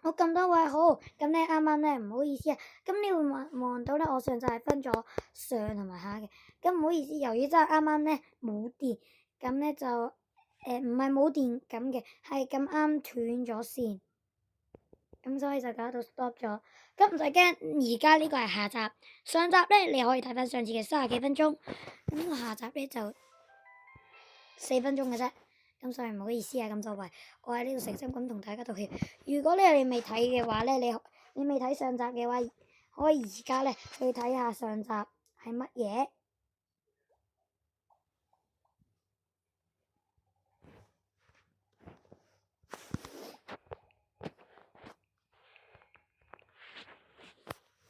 好，咁多位好，咁咧啱啱咧唔好意思啊，咁你會望到咧，我上集係分咗上同埋下嘅，咁唔好意思，由於真係啱啱咧冇電，咁咧就唔係冇電咁嘅，係咁啱斷咗線，咁所以就搞到 stop 咗，咁唔使驚，而家呢個係下集，上集咧你可以睇翻上次嘅30幾分鐘，咁下集咧就4分鐘嘅啫。咁所以唔好意思啊，咁多位，我喺呢度誠心咁同大家道歉。如果咧你未睇嘅話咧，你未睇上集嘅話，可以而家咧去睇下上集係乜嘢。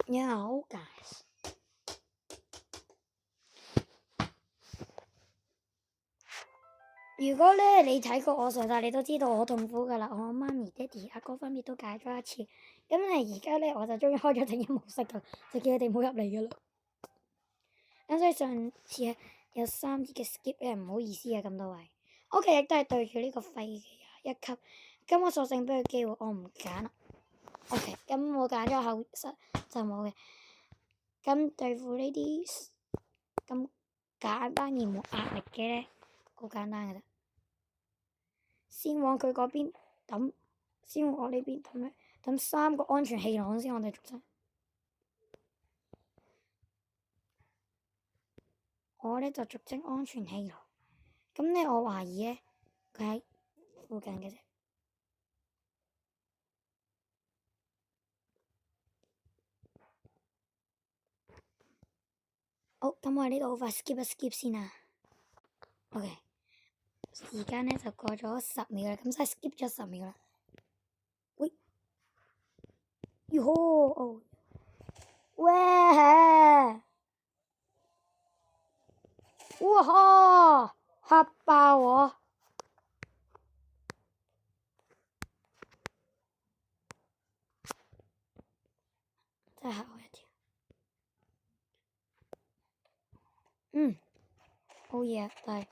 Yo guys，如果咧你睇過我上集，你都知道我痛苦噶啦，我媽咪、爹哋、阿哥分別都解咗一次。咁咧而家咧我就終於開咗靜音模式噶，就叫佢哋唔好入嚟噶啦。咁所以上次有3次嘅 skip 咧，唔好意思啊，咁多位。我其實都係對住呢個廢嘅1級，咁我索性俾佢機會，我唔揀啦。OK，咁我揀咗後室就冇嘅。咁對付呢啲咁簡單而冇壓力嘅咧，好簡單嘅啫。先往佢嗰邊抌，先往我呢邊抌咩？抌3個安全氣囊先，我哋逐出。我咧就逐精安全氣囊。咁咧我懷疑咧，佢喺附近嘅啫。好，咁我喺呢度好快 skip 一 skip 先啊。OK，時間咧就過咗10秒啦，咁真係 skip 咗10秒啦。喂，喲呵，哦，喂，哇哈，嚇爆我！真係嚇我一跳。好嘢，但係，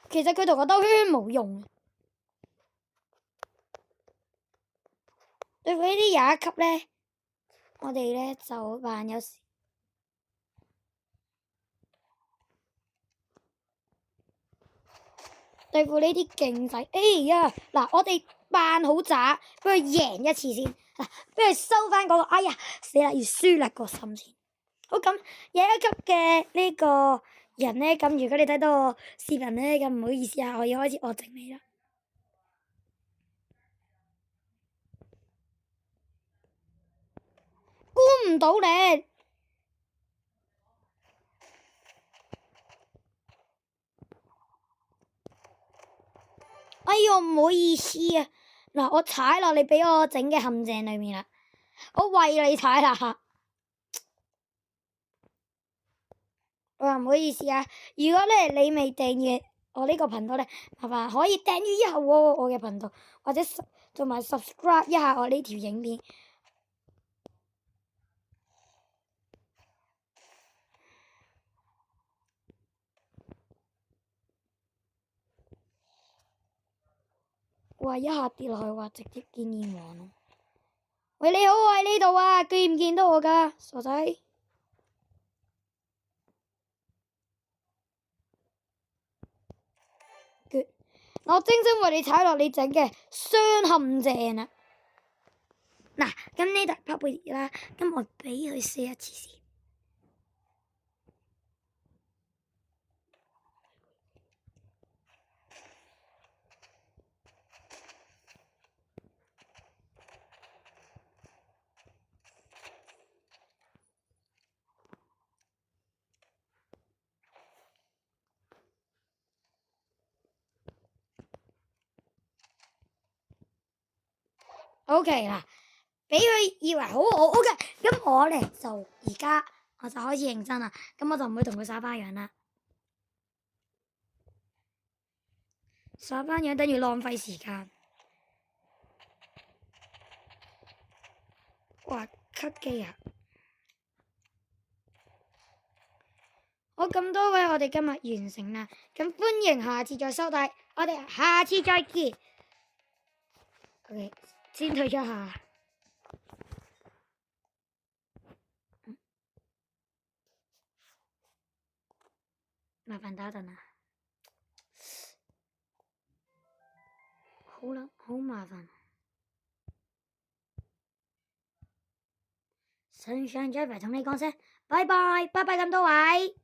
其實佢同我兜圈冇用。對付呢啲廿1級咧，我哋咧就扮有時對付呢啲勁仔。哎呀，嗱，我哋扮好渣，俾佢贏一次先，嗱，俾佢收翻嗰個。哎呀，死啦，要輸啦個心先。好，咁廿1級嘅呢個人咧，咁如果你睇到我視頻咧，咁唔好意思啊，我要開始惡整你啦。估唔到你。哎唷，唔好意思啊，嗱，我踩落你俾我整嘅陷阱裏面啦，我為你踩啦。我話唔好意思啊，如果咧你未訂閱我呢個頻道咧，麻煩可以訂閱一下我嘅頻道，或者同埋 subscribe 一下我呢條影片。哇！一下跌落去，哇！直接見燕王咯。喂，你好，我喺呢度啊，見唔見到我㗎，傻仔？Good，我精心為你踩落你整嘅雙陷阱啊！嗱，咁呢度拍背啦，咁我俾佢試一次先。OK 啦，俾佢以為好好 OK，咁我咧就而家我就開始認真啦，咁我就唔會同佢耍花樣啦。刷翻樣等於浪費時間。哇，cut 機啊！好，咁多位，我哋今日完成啦，咁歡迎下次再收睇，我哋下次再見。OK， 先退出下。麻煩打陣啊！好啦，好麻煩。Sunshine Driver 同你講聲，拜拜，拜拜咁多位。